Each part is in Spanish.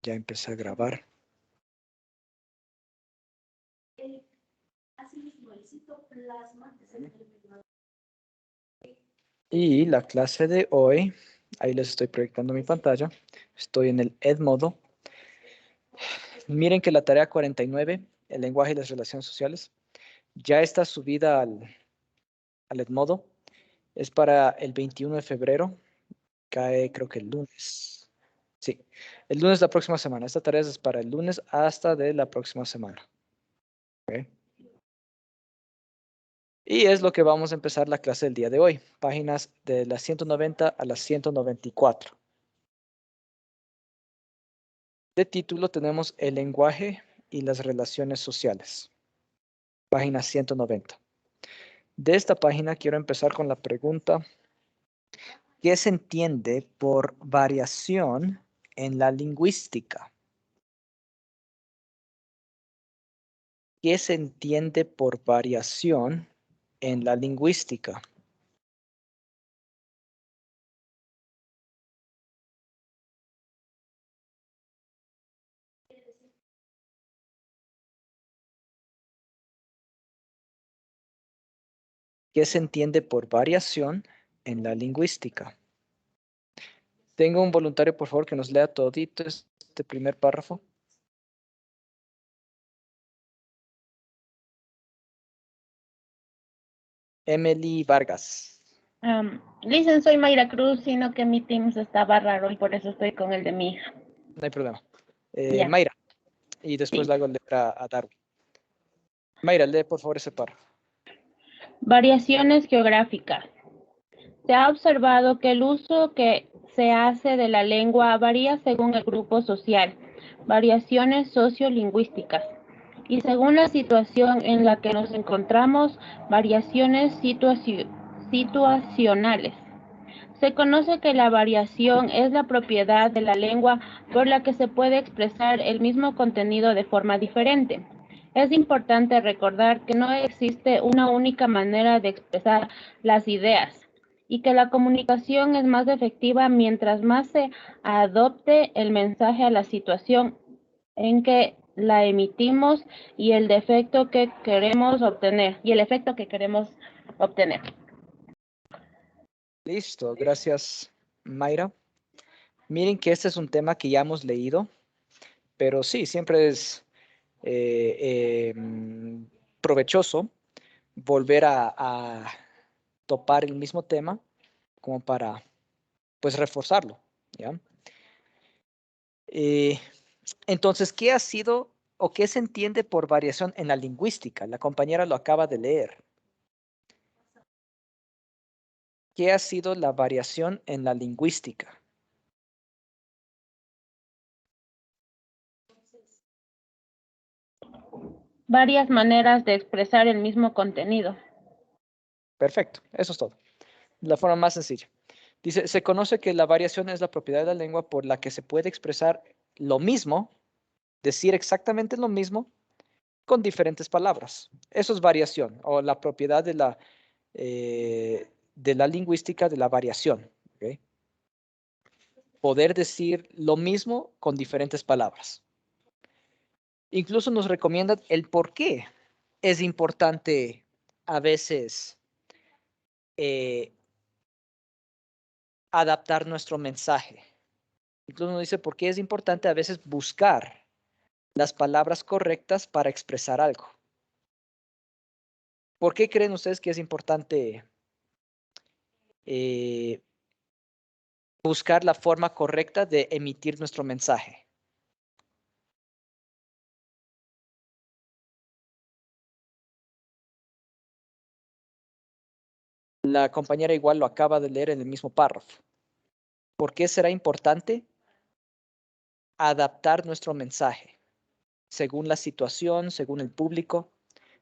Ya empecé a grabar. Y la clase de hoy, ahí les estoy proyectando mi pantalla. Estoy en el Edmodo. Miren que la tarea 49, el lenguaje y las relaciones sociales, ya está subida al Edmodo. Es para el 21 de febrero. Cae creo que el lunes. Sí, el lunes de la próxima semana. Esta tarea es para el lunes hasta de la próxima semana. ¿Ok? Y es lo que vamos a empezar la clase del día de hoy. Páginas de las 190 a las 194. De título tenemos el lenguaje y las relaciones sociales. Página 190. De esta página quiero empezar con la pregunta: ¿qué se entiende por variación en la lingüística? ¿Qué se entiende por variación en la lingüística? ¿Qué se entiende por variación en la lingüística? Tengo un voluntario, por favor, que nos lea todito este primer párrafo. Emily Vargas. Listen, soy Mayra Cruz, sino que mi Teams estaba raro y por eso estoy con el de mi hija. No hay problema. Ya. Mayra. Y después Sí. le hago leer a Darwin. Mayra, lee por favor ese párrafo. Variaciones geográficas. Se ha observado que el uso que se hace de la lengua varía según el grupo social, variaciones sociolingüísticas, y según la situación en la que nos encontramos, variaciones situacionales. Se conoce que la variación es la propiedad de la lengua por la que se puede expresar el mismo contenido de forma diferente. Es importante recordar que no existe una única manera de expresar las ideas y que la comunicación es más efectiva mientras más se adopte el mensaje a la situación en que la emitimos y el efecto que queremos obtener. Listo, gracias, Mayra. Miren que este es un tema que ya hemos leído, pero sí, siempre es provechoso volver a topar el mismo tema como para, pues, reforzarlo, ¿ya? Entonces, ¿qué ha sido o qué se entiende por variación en la lingüística? La compañera lo acaba de leer. ¿Qué ha sido la variación en la lingüística? Varias maneras de expresar el mismo contenido. Perfecto, eso es todo. La forma más sencilla. Dice, se conoce que la variación es la propiedad de la lengua por la que se puede expresar lo mismo, decir exactamente lo mismo, con diferentes palabras. Eso es variación, o la propiedad de la lingüística de la variación. ¿Okay? Poder decir lo mismo con diferentes palabras. Incluso nos recomiendan el por qué es importante a veces adaptar nuestro mensaje. Incluso nos dice por qué es importante a veces buscar las palabras correctas para expresar algo. ¿Por qué creen ustedes que es importante buscar la forma correcta de emitir nuestro mensaje? La compañera igual lo acaba de leer en el mismo párrafo. ¿Por qué será importante adaptar nuestro mensaje según la situación, según el público,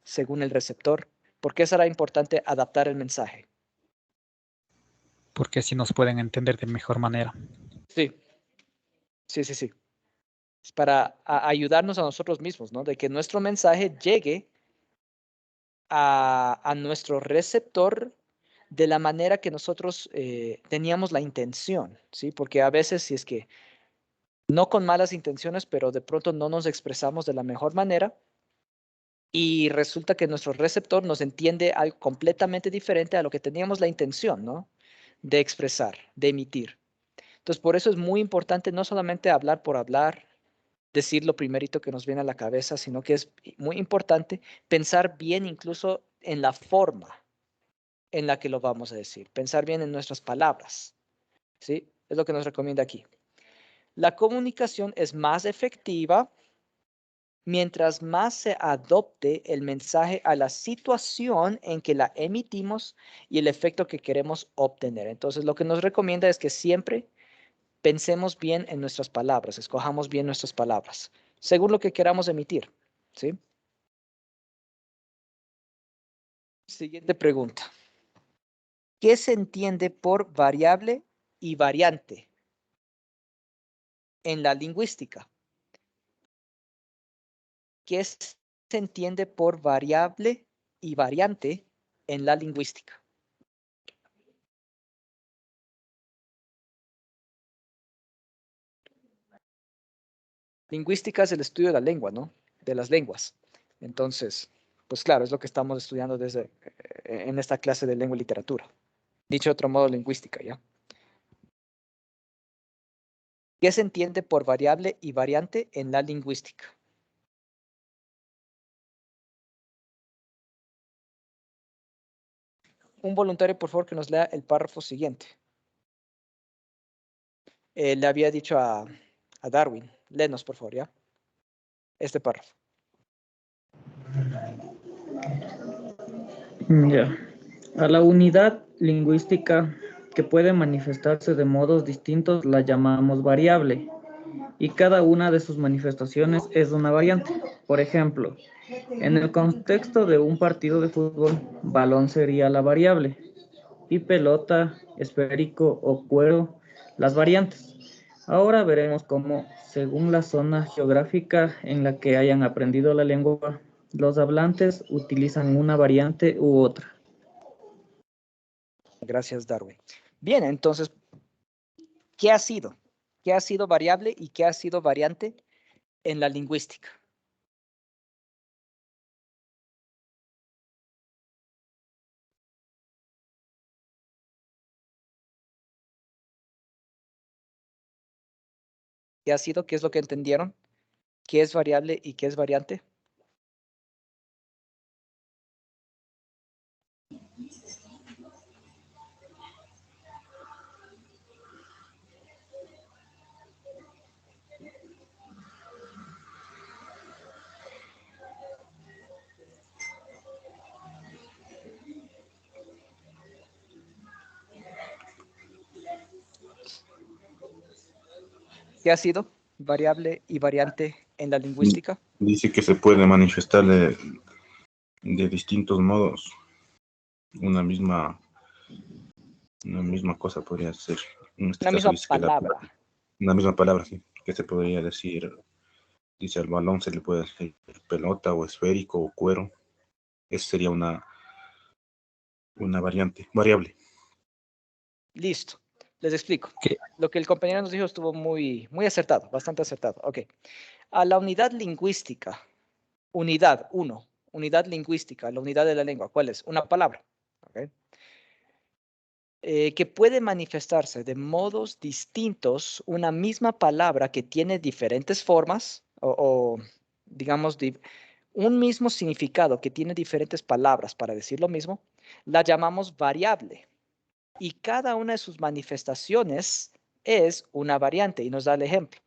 según el receptor? ¿Por qué será importante adaptar el mensaje? Porque así nos pueden entender de mejor manera. Sí, sí, sí, sí. Es para ayudarnos a nosotros mismos, ¿no? De que nuestro mensaje llegue a nuestro receptor de la manera que nosotros teníamos la intención, ¿sí? Porque a veces si es que no con malas intenciones, pero de pronto no nos expresamos de la mejor manera y resulta que nuestro receptor nos entiende algo completamente diferente a lo que teníamos la intención, ¿no? De expresar, de emitir. Entonces, por eso es muy importante no solamente hablar por hablar, decir lo primerito que nos viene a la cabeza, sino que es muy importante pensar bien incluso en la forma en la que lo vamos a decir, pensar bien en nuestras palabras, ¿sí? Es lo que nos recomienda aquí. La comunicación es más efectiva mientras más se adopte el mensaje a la situación en que la emitimos y el efecto que queremos obtener. Entonces, lo que nos recomienda es que siempre pensemos bien en nuestras palabras, escojamos bien nuestras palabras, según lo que queramos emitir, ¿sí? Siguiente pregunta. ¿Qué se entiende por variable y variante en la lingüística? ¿Qué se entiende por variable y variante en la lingüística? Lingüística es el estudio de la lengua, ¿no? De las lenguas. Entonces, pues claro, es lo que estamos estudiando desde en esta clase de lengua y literatura. Dicho de otro modo, lingüística, ¿ya? ¿Qué se entiende por variable y variante en la lingüística? Un voluntario, por favor, que nos lea el párrafo siguiente. Le había dicho a Darwin, léenos, por favor, ¿ya? Este párrafo. Ya. A la unidad lingüística que puede manifestarse de modos distintos la llamamos variable y cada una de sus manifestaciones es una variante. Por ejemplo, en el contexto de un partido de fútbol, balón sería la variable y pelota, esférico o cuero las variantes. Ahora veremos cómo, según la zona geográfica en la que hayan aprendido la lengua, los hablantes utilizan una variante u otra. Gracias, Darwin. Bien, entonces, ¿qué ha sido? ¿Qué ha sido variable y qué ha sido variante en la lingüística? ¿Qué ha sido? ¿Qué es lo que entendieron? ¿Qué es variable y qué es variante? ¿Qué ha sido variable y variante en la lingüística? Dice que se puede manifestar de distintos modos. Una misma cosa podría ser. En este Una caso misma dice que palabra. una misma palabra, sí, que se podría decir, dice al balón se le puede decir pelota o esférico o cuero. Esa sería una variable. Listo. Les explico. ¿Qué? Lo que el compañero nos dijo estuvo muy acertado, bastante acertado. Ok. A la unidad lingüística, unidad, unidad lingüística, la unidad de la lengua, ¿cuál es? Una palabra. Okay. Que puede manifestarse de modos distintos, una misma palabra que tiene diferentes formas o digamos, un mismo significado que tiene diferentes palabras para decir lo mismo, la llamamos variable. Y cada una de sus manifestaciones es una variante y nos da el ejemplo.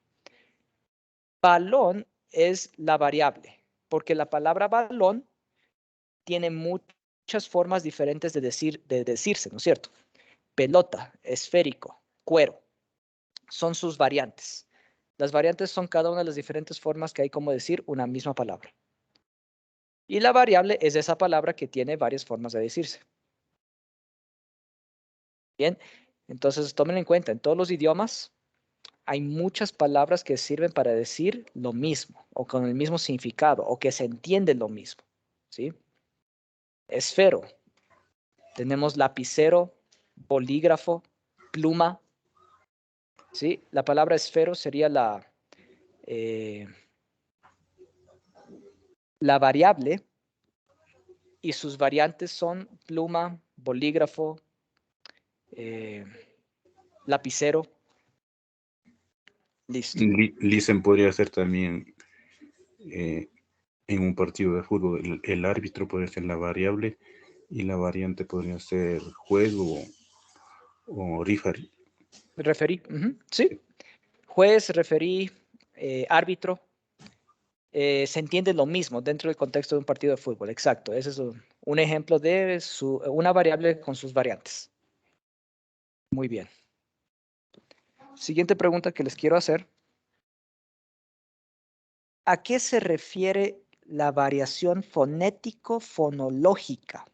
Balón es la variable, porque la palabra balón tiene muchas formas diferentes de decirse, ¿no es cierto? Pelota, esférico, cuero, son sus variantes. Las variantes son cada una de las diferentes formas que hay como decir una misma palabra. Y la variable es esa palabra que tiene varias formas de decirse. Bien, entonces tomen en cuenta, en todos los idiomas hay muchas palabras que sirven para decir lo mismo o con el mismo significado o que se entiende lo mismo. ¿Sí? Esfero. Tenemos lapicero, bolígrafo, pluma. ¿Sí? La palabra esfero sería la La variable y sus variantes son pluma, bolígrafo, lapicero. Listo. Listen podría ser también en un partido de fútbol. El árbitro podría ser la variable y la variante podría ser juez o referee. Referí, sí. Juez, referí, árbitro. Se entiende lo mismo dentro del contexto de un partido de fútbol. Exacto. Ese es un ejemplo de una variable con sus variantes. Muy bien. Siguiente pregunta que les quiero hacer. ¿A qué se refiere la variación fonético-fonológica?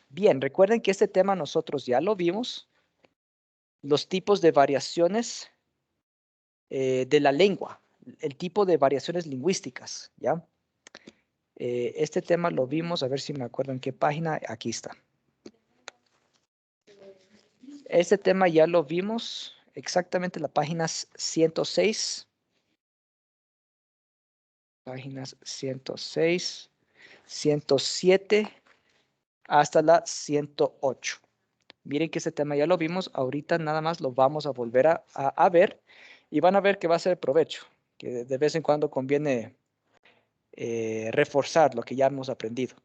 Bien, recuerden que este tema nosotros ya lo vimos. Los tipos de variaciones de la lengua, el tipo de variaciones lingüísticas, ¿ya? Este tema lo vimos, a ver si me acuerdo en qué página, aquí está. Este tema ya lo vimos exactamente en la página 106. Páginas 106, 107 hasta la 108. Miren que ese tema ya lo vimos, ahorita nada más lo vamos a volver a ver y van a ver que va a ser provecho, que de vez en cuando conviene reforzar lo que ya hemos aprendido.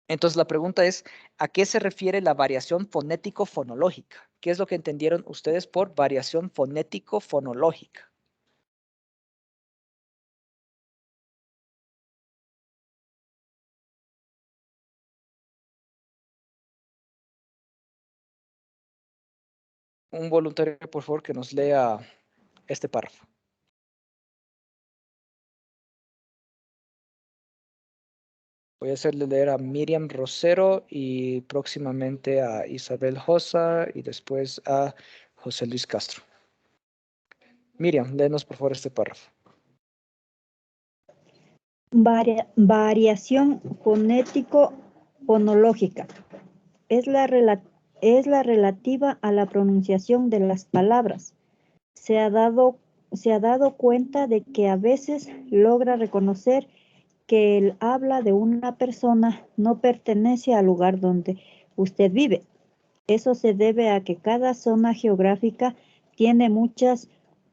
Entonces la pregunta es, ¿a qué se refiere la variación fonético-fonológica? ¿Qué es lo que entendieron ustedes por variación fonético-fonológica? Un voluntario, por favor, que nos lea este párrafo. Voy a hacerle leer a Miriam Rosero y próximamente a Isabel Josa y después a José Luis Castro. Miriam, léenos por favor este párrafo. Variación fonético-fonológica es la relativa a la pronunciación de las palabras. Se ha dado cuenta de que a veces logra reconocer que el habla de una persona no pertenece al lugar donde usted vive. Eso se debe a que cada zona geográfica tiene muchas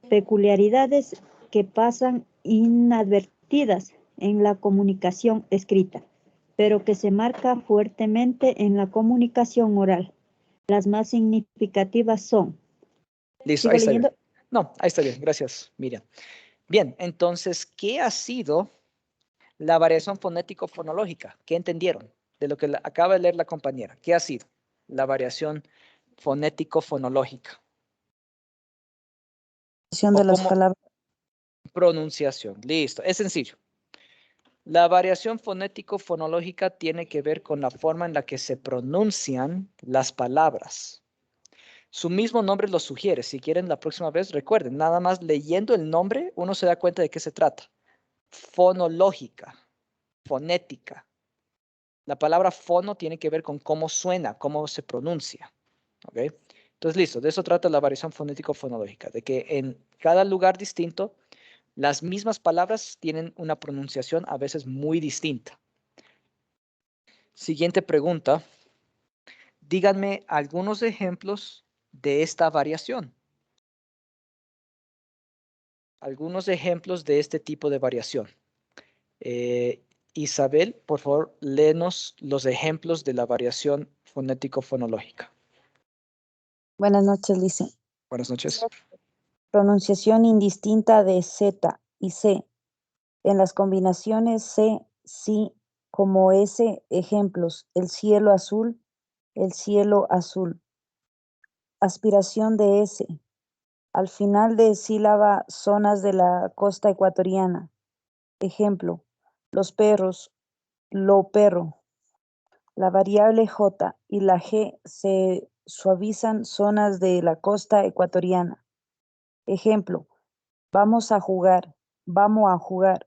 peculiaridades que pasan inadvertidas en la comunicación escrita, pero que se marca fuertemente en la comunicación oral. Las más significativas son... Listo, ¿Sigo ahí está leyendo? bien. No, ahí está bien, gracias, Miriam. Bien, entonces, ¿qué ha sido la variación fonético-fonológica? ¿Qué entendieron de lo que acaba de leer la compañera? ¿Qué ha sido la variación fonético-fonológica? De las palabras. Pronunciación, listo, es sencillo. La variación fonético-fonológica tiene que ver con la forma en la que se pronuncian las palabras. Su mismo nombre lo sugiere. Si quieren la próxima vez, recuerden, nada más leyendo el nombre, uno se da cuenta de qué se trata. Fonológica, fonética. La palabra fono tiene que ver con cómo suena, cómo se pronuncia. ¿Ok? Entonces, listo, de eso trata la variación fonético-fonológica, de que en cada lugar distinto, las mismas palabras tienen una pronunciación a veces muy distinta. Siguiente pregunta. Díganme algunos ejemplos de esta variación. Algunos ejemplos de este tipo de variación. Isabel, por favor, léenos los ejemplos de la variación fonético-fonológica. Buenas noches, Lice. Buenas noches. Pronunciación indistinta de Z y C. En las combinaciones C, sí, como S, ejemplos, el cielo azul, el cielo azul. Aspiración de S. Al final de sílaba, zonas de la costa ecuatoriana. Ejemplo, los perros, lo perro. La variable J y la G se suavizan zonas de la costa ecuatoriana. Ejemplo, vamos a jugar, vamos a jugar.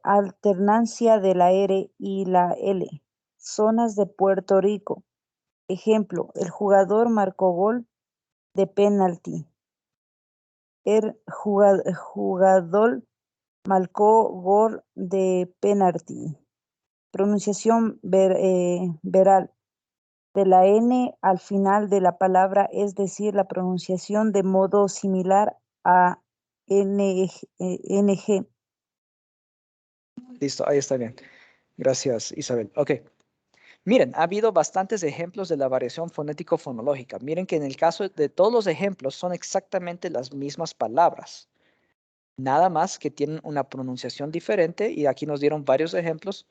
Alternancia de la R y la L. Zonas de Puerto Rico. Ejemplo, el jugador marcó gol de penalti. el jugador marcó gol de penalti. Pronunciación veral de la N al final de la palabra, es decir, la pronunciación de modo similar a NG. Listo, ahí está bien. Gracias, Isabel. Ok. Miren, ha habido bastantes ejemplos de la variación fonético-fonológica. Miren que en el caso de todos los ejemplos son exactamente las mismas palabras. Nada más que tienen una pronunciación diferente y aquí nos dieron varios ejemplos.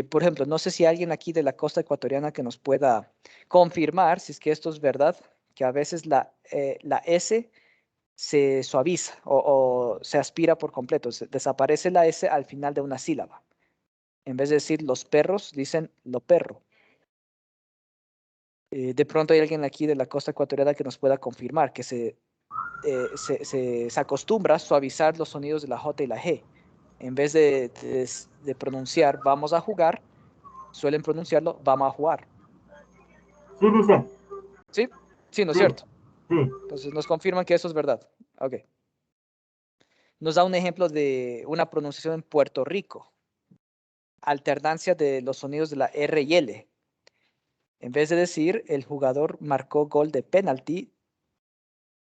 Por ejemplo, no sé si alguien aquí de la costa ecuatoriana que nos pueda confirmar si es que esto es verdad, que a veces la S se suaviza o se aspira por completo. Desaparece la S al final de una sílaba. En vez de decir los perros, dicen lo perro. De pronto hay alguien aquí de la costa ecuatoriana que nos pueda confirmar que se acostumbra a suavizar los sonidos de la J y la G. En vez de pronunciar vamos a jugar, suelen pronunciarlo vamos a jugar. Sí, dice. ¿Sí? Sí, ¿no es Sí, cierto? sí. Entonces nos confirman que eso es verdad. Ok. Nos da un ejemplo de una pronunciación en Puerto Rico. Alternancia de los sonidos de la R y L. En vez de decir el jugador marcó gol de penalti,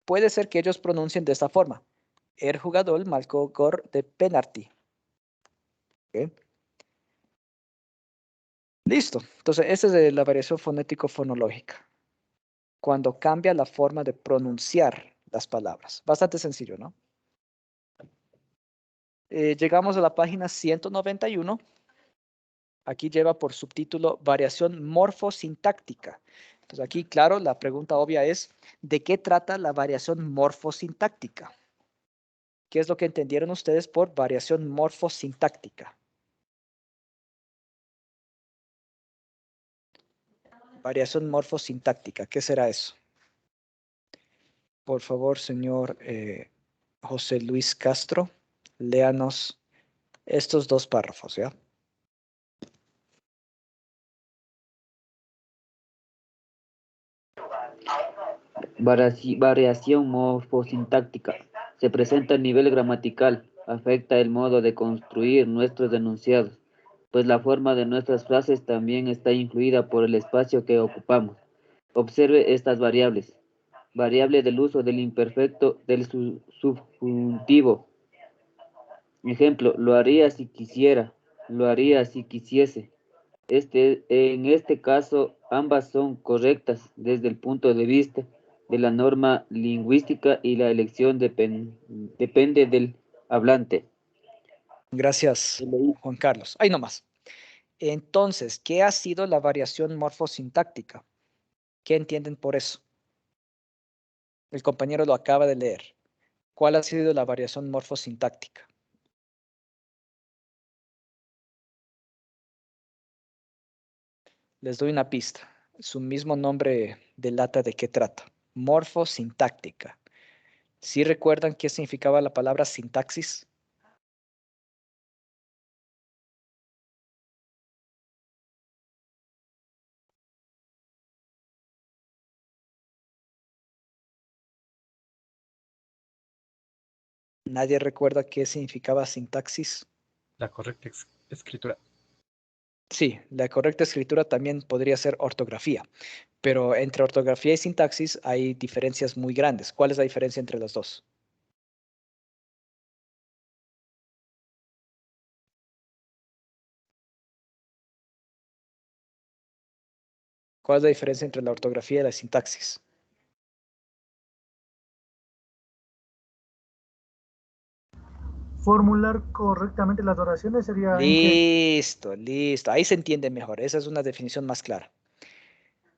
puede ser que ellos pronuncien de esta forma. El jugador marcó gol de penalti. ¿Okay? Listo. Entonces, esta es la variación fonético-fonológica. Cuando cambia la forma de pronunciar las palabras. Bastante sencillo, ¿no? Llegamos a la página 191. Aquí lleva por subtítulo variación morfosintáctica. Entonces aquí, claro, la pregunta obvia es, ¿de qué trata la variación morfosintáctica? ¿Qué es lo que entendieron ustedes por variación morfosintáctica? Variación morfosintáctica, ¿qué será eso? Por favor, señor José Luis Castro, léanos estos dos párrafos, ¿ya? Variación morfosintáctica. Se presenta a nivel gramatical, afecta el modo de construir nuestros enunciados, pues la forma de nuestras frases también está influida por el espacio que ocupamos. Observe estas variables. Variable del uso del imperfecto del subjuntivo. Ejemplo, lo haría si quisiera, lo haría si quisiese. En este caso, ambas son correctas desde el punto de vista de la norma lingüística y la elección depende del hablante. Gracias, Juan Carlos. Ahí nomás. Entonces, ¿qué ha sido la variación morfosintáctica? ¿Qué entienden por eso? El compañero lo acaba de leer. ¿Cuál ha sido la variación morfosintáctica? Les doy una pista. Su mismo nombre delata de qué trata. Morfosintáctica. ¿Sí recuerdan qué significaba la palabra sintaxis? ¿Nadie recuerda qué significaba sintaxis? La correcta escritura. Sí, la correcta escritura también podría ser ortografía, pero entre ortografía y sintaxis hay diferencias muy grandes. ¿Cuál es la diferencia entre las dos? ¿Cuál es la diferencia entre la ortografía y la sintaxis? Formular correctamente las oraciones sería Listo, listo. Ahí se entiende mejor. Esa es una definición más clara.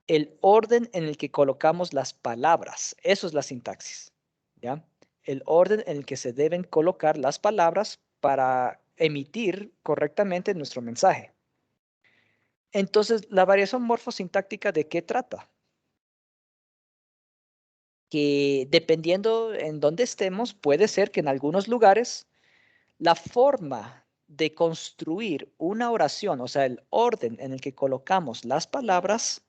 El orden en el que colocamos las palabras, eso es la sintaxis, ¿ya? El orden en el que se deben colocar las palabras para emitir correctamente nuestro mensaje. Entonces, la variación morfosintáctica, ¿de qué trata? Que dependiendo en dónde estemos, puede ser que en algunos lugares la forma de construir una oración, o sea, el orden en el que colocamos las palabras,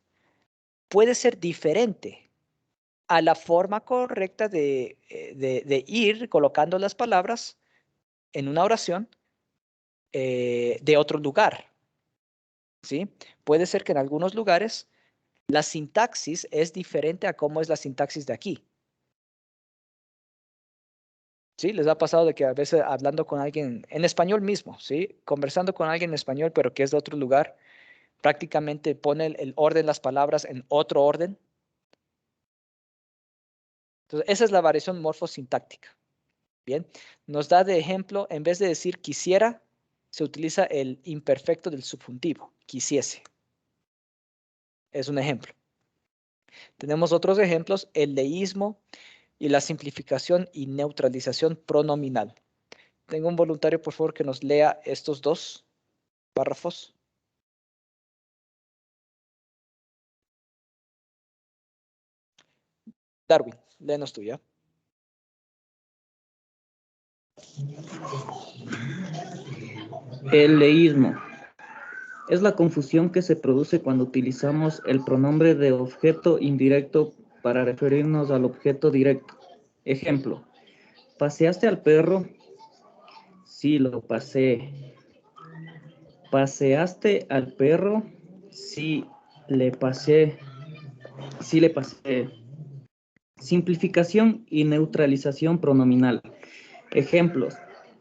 puede ser diferente a la forma correcta de ir colocando las palabras en una oración de otro lugar, ¿sí? Puede ser que en algunos lugares la sintaxis es diferente a cómo es la sintaxis de aquí. ¿Sí? Les ha pasado de que a veces hablando con alguien en español mismo, ¿sí? Conversando con alguien en español, pero que es de otro lugar, prácticamente pone el orden, las palabras en otro orden. Entonces, esa es la variación morfosintáctica. Bien, nos da de ejemplo, en vez de decir quisiera, se utiliza el imperfecto del subjuntivo, quisiese. Es un ejemplo. Tenemos otros ejemplos, el leísmo y la simplificación y neutralización pronominal. Tengo un voluntario, por favor, que nos lea estos dos párrafos. Darwin, léenos tú, ¿ya? El leísmo es la confusión que se produce cuando utilizamos el pronombre de objeto indirecto para referirnos al objeto directo. Ejemplo, ¿paseaste al perro? Sí, lo pasé. ¿Paseaste al perro? Sí, le pasé. Sí, le pasé. Simplificación y neutralización pronominal. Ejemplos,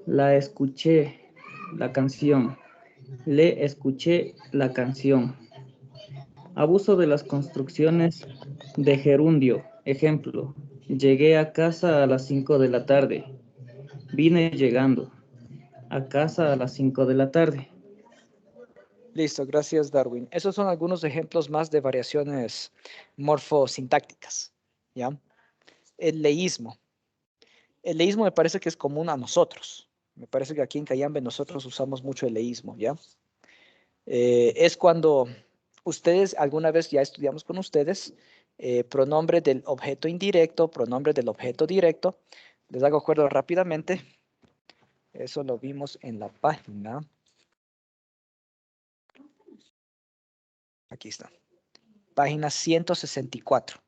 la escuché, la canción. Le escuché la canción. Abuso de las construcciones de gerundio. Ejemplo, llegué a casa a las 5 de la tarde. Vine llegando a casa a las 5 de la tarde. Listo, gracias Darwin. Esos son algunos ejemplos más de variaciones morfosintácticas, ¿ya? El leísmo. El leísmo me parece que es común a nosotros. Me parece que aquí en Cayambe nosotros usamos mucho el leísmo, ¿ya? Es cuando ustedes, alguna vez ya estudiamos con ustedes, pronombre del objeto indirecto, pronombre del objeto directo. Les hago acuerdo rápidamente. Eso lo vimos en la página. Aquí está. Página 164.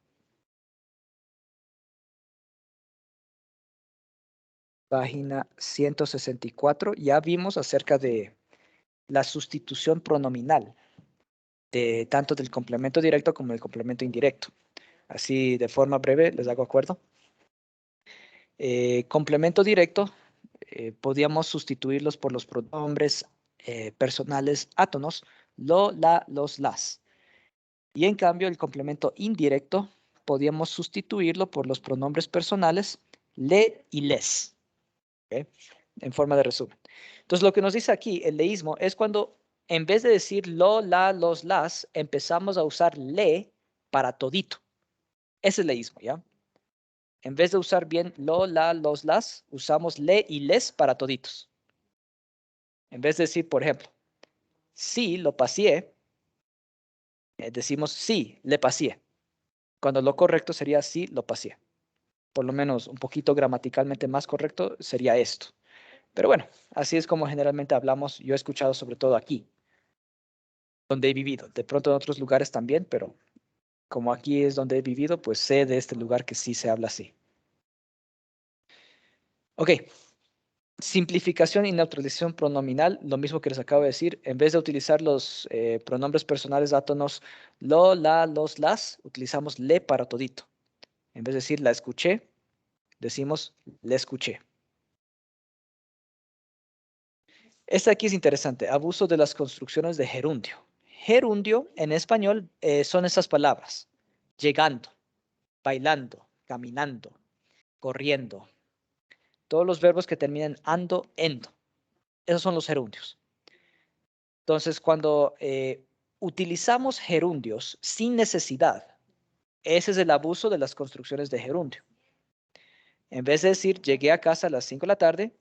Página 164. Ya vimos acerca de la sustitución pronominal, de tanto del complemento directo como del complemento indirecto. Así, de forma breve, les hago acuerdo. Complemento directo, podíamos sustituirlos por los pronombres personales átonos, lo, la, los, las. Y en cambio, el complemento indirecto, podíamos sustituirlo por los pronombres personales le y les. ¿Okay? En forma de resumen. Entonces, lo que nos dice aquí el leísmo es cuando en vez de decir lo, la, los, las, empezamos a usar le para todito. Ese es el leísmo, ¿ya? En vez de usar bien lo, la, los, las, usamos le y les para toditos. En vez de decir, por ejemplo, sí, lo paseé, decimos sí, le paseé. Cuando lo correcto sería sí, lo paseé. Por lo menos un poquito gramaticalmente más correcto sería esto. Pero bueno, así es como generalmente hablamos. Yo he escuchado sobre todo aquí, donde he vivido. De pronto en otros lugares también, pero como aquí es donde he vivido, pues sé de este lugar que sí se habla así. Ok. Simplificación y neutralización pronominal, lo mismo que les acabo de decir. En vez de utilizar los pronombres personales átonos lo, la, los, las, utilizamos le para todito. En vez de decir la escuché, decimos le escuché. Esta aquí es interesante. Abuso de las construcciones de gerundio. Gerundio en español son esas palabras. Llegando, bailando, caminando, corriendo. Todos los verbos que terminan ando, endo. Esos son los gerundios. Entonces, cuando utilizamos gerundios sin necesidad, ese es el abuso de las construcciones de gerundio. En vez de decir llegué a casa a las 5 de la tarde,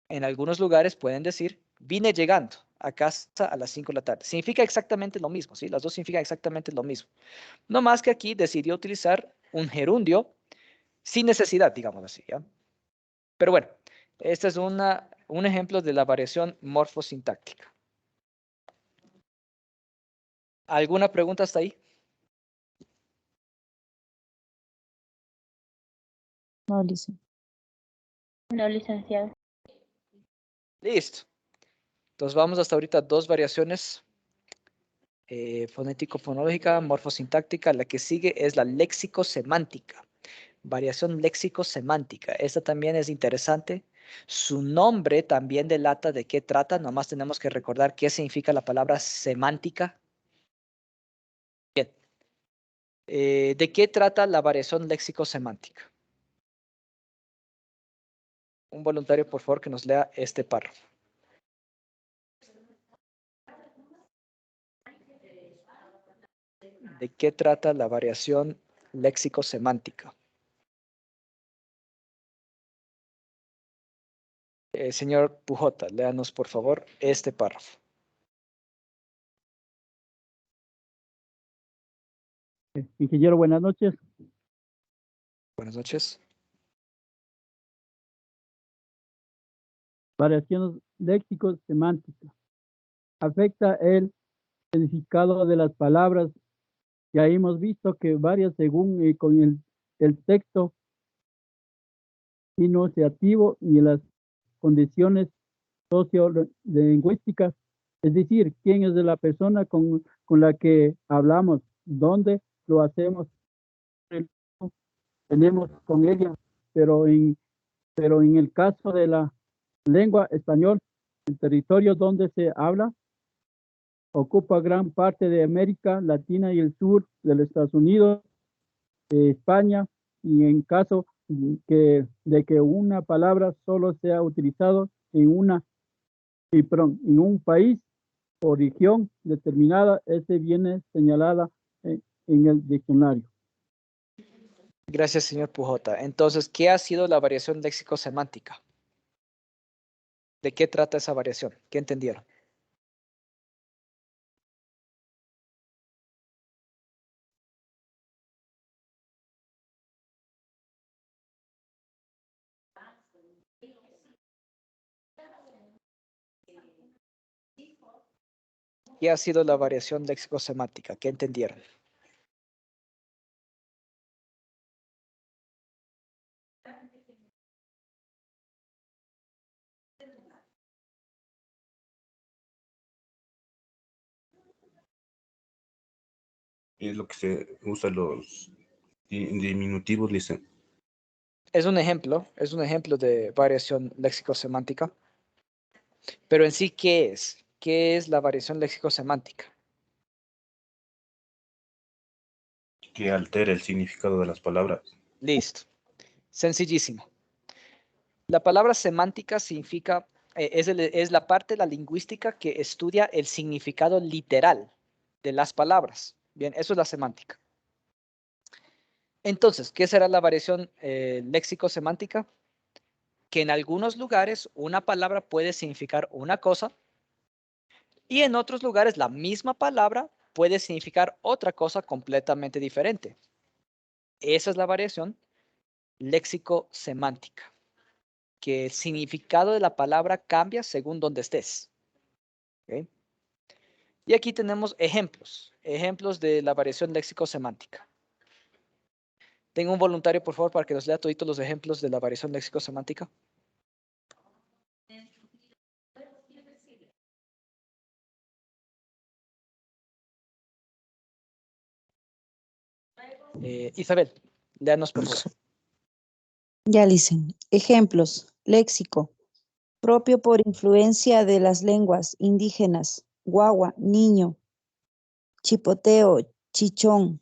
en algunos lugares pueden decir vine llegando a casa a las 5 de la tarde. Significa exactamente lo mismo, ¿sí? Las dos significan exactamente lo mismo. No más que aquí decidió utilizar un gerundio sin necesidad, digamos así, ¿ya? Pero bueno, este es un ejemplo de la variación morfosintáctica. ¿Alguna pregunta hasta ahí? No, licenciado. No, licenciado. Listo. Entonces vamos hasta ahorita 2 variaciones. Fonético-fonológica, morfosintáctica. La que sigue es la léxico-semántica. Variación léxico-semántica. Esta también es interesante. Su nombre también delata de qué trata. Nomás tenemos que recordar qué significa la palabra semántica. Bien. ¿De qué trata la variación léxico-semántica? Un voluntario, por favor, que nos lea este párrafo. ¿De qué trata la variación léxico-semántica? Señor Pujota, léanos por favor este párrafo. Ingeniero, buenas noches. Buenas noches. Variaciones léxico-semánticas. Afecta el significado de las palabras. Ya hemos visto que varía según con el texto enunciativo y las condiciones sociolingüísticas, es decir, quién es de la persona con la que hablamos, dónde lo hacemos, tenemos con ella, pero en el caso de la lengua español, el territorio donde se habla ocupa gran parte de América Latina y el sur de los Estados Unidos, España, y en caso de que una palabra solo sea utilizado en un país o región determinada, ese viene señalada en el diccionario. Gracias, señor Pujota. Entonces, ¿qué ha sido la variación léxico-semántica? ¿De qué trata esa variación? ¿Qué entendieron? ¿Qué ha sido la variación léxico-semántica? ¿Qué entendieron? Es lo que se usa los diminutivos, dicen. Es un ejemplo de variación léxico-semántica. Pero en sí, ¿qué es? ¿Qué es la variación léxico-semántica? Que altera el significado de las palabras. Listo. Sencillísimo. La palabra semántica significa, es la parte de la lingüística que estudia el significado literal de las palabras. Bien, eso es la semántica. Entonces, ¿qué será la variación léxico-semántica? Que en algunos lugares una palabra puede significar una cosa y en otros lugares la misma palabra puede significar otra cosa completamente diferente. Esa es la variación léxico-semántica, que el significado de la palabra cambia según donde estés. ¿Okay? Y aquí tenemos ejemplos de la variación léxico-semántica. Tengo un voluntario, por favor, para que nos lea toditos los ejemplos de la variación léxico-semántica. Isabel, léanos, por favor. Ya dicen. Ejemplos. Léxico. Propio por influencia de las lenguas indígenas. Guagua, niño. Chipoteo, chichón.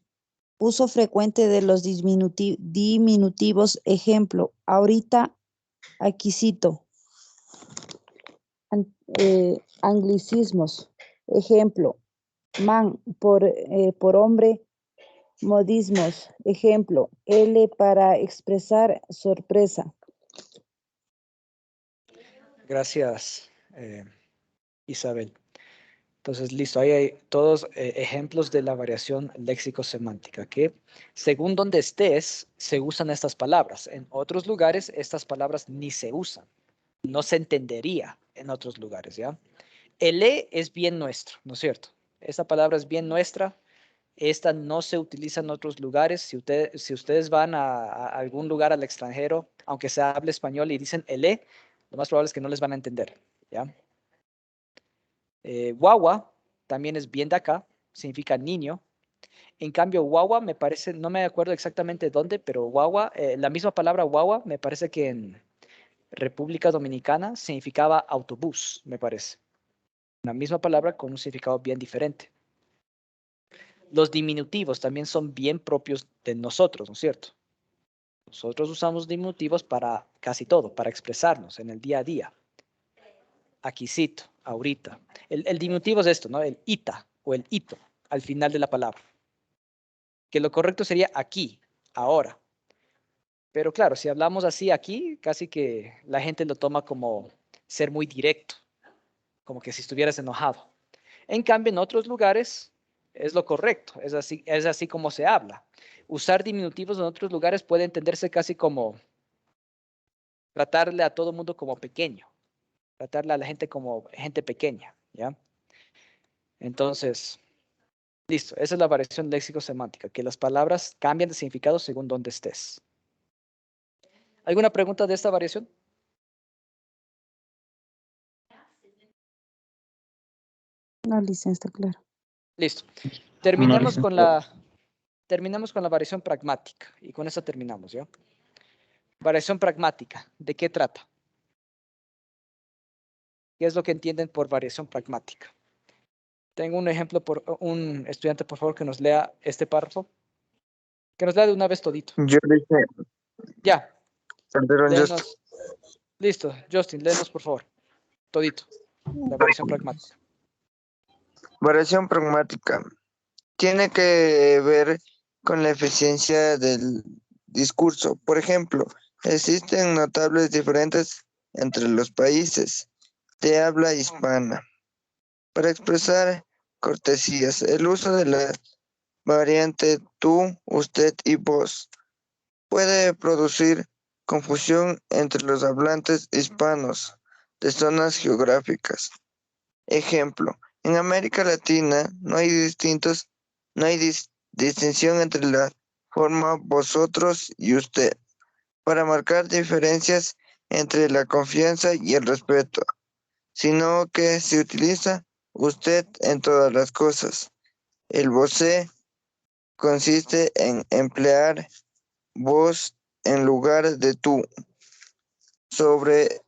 Uso frecuente de los diminutivos. Ejemplo. Ahorita, aquisito. Anglicismos. Ejemplo. Man, por hombre. Modismos. Ejemplo. L para expresar sorpresa. Gracias, Isabel. Entonces, listo, ahí hay todos ejemplos de la variación léxico-semántica, que según donde estés, se usan estas palabras. En otros lugares, estas palabras ni se usan. No se entendería en otros lugares, ¿ya? El E es bien nuestro, ¿no es cierto? Esta palabra es bien nuestra. Esta no se utiliza en otros lugares. Si ustedes van a algún lugar al extranjero, aunque se hable español y dicen ele, lo más probable es que no les van a entender. ¿Ya? Guagua también es bien de acá, significa niño. En cambio, guagua me parece, no me acuerdo exactamente dónde, pero guagua, la misma palabra guagua, me parece que en República Dominicana significaba autobús, me parece. La misma palabra con un significado bien diferente. Los diminutivos también son bien propios de nosotros, ¿no es cierto? Nosotros usamos diminutivos para casi todo, para expresarnos en el día a día. Aquícito, ahorita. El diminutivo es esto, ¿no? El ita o el ito al final de la palabra. Que lo correcto sería aquí, ahora. Pero claro, si hablamos así aquí, casi que la gente lo toma como ser muy directo, como que si estuvieras enojado. En cambio, en otros lugares es lo correcto, es así como se habla. Usar diminutivos en otros lugares puede entenderse casi como tratarle a todo mundo como pequeño, tratarle a la gente como gente pequeña, ¿ya? Entonces, listo, esa es la variación léxico-semántica, que las palabras cambian de significado según donde estés. ¿Alguna pregunta de esta variación? No, licencia, está claro. Listo. Terminemos No, con la variación pragmática y con eso terminamos, ¿ya? Variación pragmática, ¿de qué trata? ¿Qué es lo que entienden por variación pragmática? Tengo un ejemplo por un estudiante, por favor, que nos lea este párrafo. Que nos lea de una vez todito. Yo dije, Ya, Calderón Justin. léenos. Listo, Justin, léenos, por favor. Todito. La variación pragmática. Variación pragmática. Tiene que ver con la eficiencia del discurso. Por ejemplo, existen notables diferencias entre los países de habla hispana. Para expresar cortesías, el uso de la variante tú, usted y vos puede producir confusión entre los hablantes hispanos de zonas geográficas. Ejemplo, en América Latina no hay distinción entre la forma vosotros y usted, para marcar diferencias entre la confianza y el respeto, sino que se utiliza usted en todas las cosas. El vosé consiste en emplear vos en lugar de tú, sobre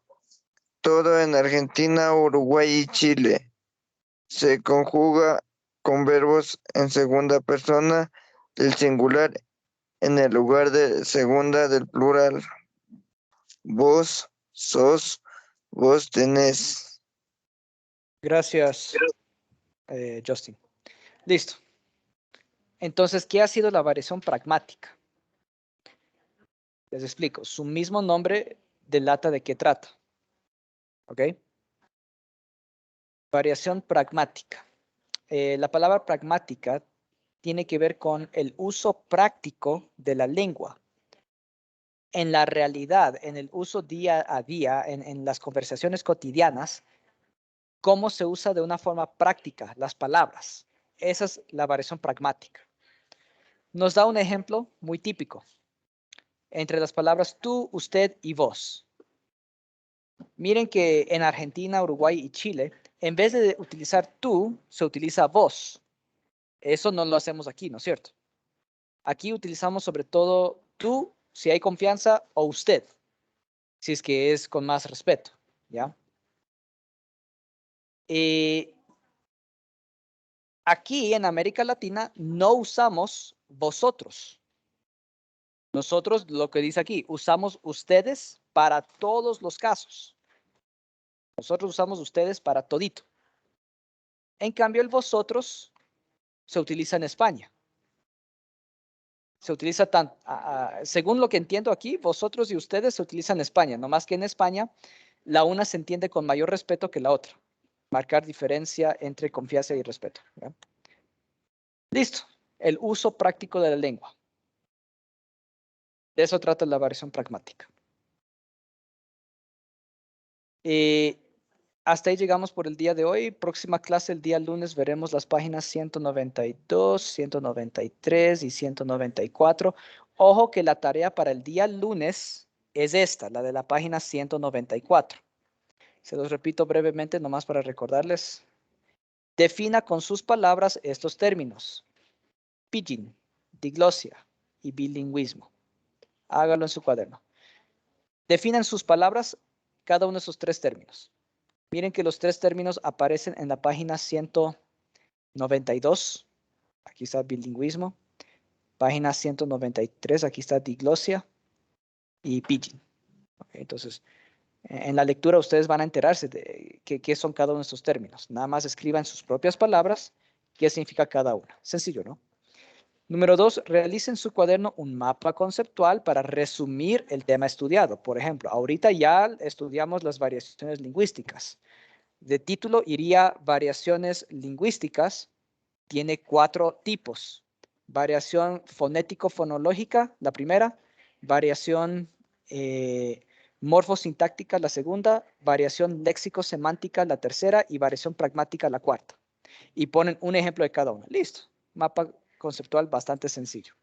todo en Argentina, Uruguay y Chile. Se conjuga con verbos en segunda persona del singular en el lugar de segunda del plural. Vos sos, vos tenés. Gracias, Justin. Listo. Entonces, ¿qué ha sido la variación pragmática? Les explico. Su mismo nombre delata de qué trata. ¿Ok? Variación pragmática. La palabra pragmática tiene que ver con el uso práctico de la lengua. En la realidad, en el uso día a día, en las conversaciones cotidianas, cómo se usa de una forma práctica las palabras. Esa es la variación pragmática. Nos da un ejemplo muy típico entre las palabras tú, usted y vos. Miren que en Argentina, Uruguay y Chile, en vez de utilizar tú, se utiliza vos. Eso no lo hacemos aquí, ¿no es cierto? Aquí utilizamos sobre todo tú, si hay confianza, o usted, si es que es con más respeto, ¿ya? Aquí en América Latina no usamos vosotros. Nosotros, lo que dice aquí, usamos ustedes para todos los casos. Nosotros usamos ustedes para todito. En cambio, el vosotros se utiliza en España. Se utiliza según lo que entiendo aquí, vosotros y ustedes se utilizan en España, no más que en España la una se entiende con mayor respeto que la otra. Marcar diferencia entre confianza y respeto, ¿ya? Listo. El uso práctico de la lengua. De eso trata la variación pragmática. hasta ahí llegamos por el día de hoy. Próxima clase el día lunes veremos las páginas 192, 193 y 194. Ojo que la tarea para el día lunes es esta, la de la página 194. Se los repito brevemente nomás para recordarles. Defina con sus palabras estos términos. Pidgin, diglosia y bilingüismo. Hágalo en su cuaderno. Definan sus palabras cada uno de esos tres términos. Miren que los tres términos aparecen en la página 192. Aquí está bilingüismo. Página 193, aquí está diglosia y pidgin. Okay, entonces, en la lectura ustedes van a enterarse de qué son cada uno de estos términos. Nada más escriban sus propias palabras qué significa cada una. Sencillo, ¿no? Número 2, realicen en su cuaderno un mapa conceptual para resumir el tema estudiado. Por ejemplo, ahorita ya estudiamos las variaciones lingüísticas. De título iría variaciones lingüísticas. Tiene 4 tipos. Variación fonético-fonológica, la primera. Variación morfosintáctica, la segunda. Variación léxico-semántica, la tercera. Y variación pragmática, la cuarta. Y ponen un ejemplo de cada una. Listo. Mapa conceptual bastante sencillo.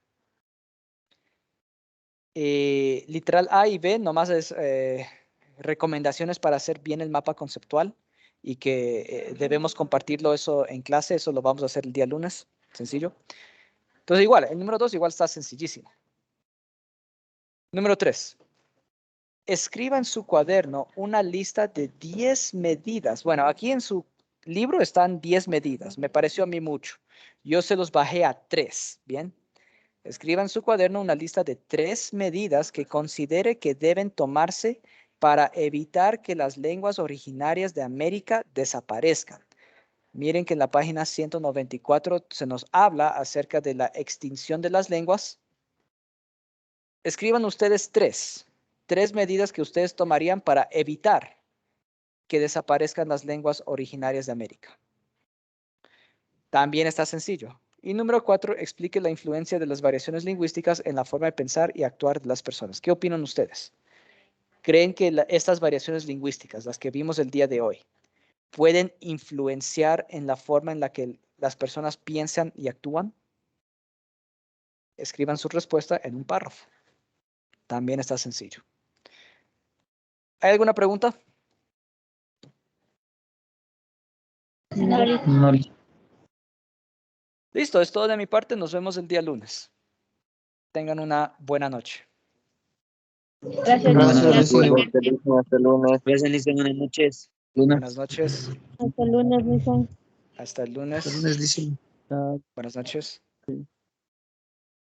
Literal A y B nomás es recomendaciones para hacer bien el mapa conceptual y que debemos compartirlo eso en clase. Eso lo vamos a hacer el día lunes. Sencillo. Entonces igual, el número 2 igual está sencillísimo. Número 3. Escriba en su cuaderno una lista de 10 medidas. Bueno, aquí en su libro están 10 medidas. Me pareció a mí mucho. Yo se los bajé a 3. Bien. Escriba en su cuaderno una lista de 3 medidas que considere que deben tomarse para evitar que las lenguas originarias de América desaparezcan. Miren que en la página 194 se nos habla acerca de la extinción de las lenguas. Escriban ustedes 3 medidas que ustedes tomarían para evitar que desaparezcan las lenguas originarias de América. También está sencillo. Y número 4, explique la influencia de las variaciones lingüísticas en la forma de pensar y actuar de las personas. ¿Qué opinan ustedes? ¿Creen que estas variaciones lingüísticas, las que vimos el día de hoy, pueden influenciar en la forma en la que las personas piensan y actúan? Escriban su respuesta en un párrafo. También está sencillo. ¿Hay alguna pregunta? No. Listo, es todo de mi parte. Nos vemos el día lunes. Tengan una buena noche. Gracias. Gracias, hasta el lunes. Gracias, Lice. Buenas noches. Buenas noches. Hasta el lunes, Luis. Hasta el lunes. El lunes dice. Buenas noches. Sí.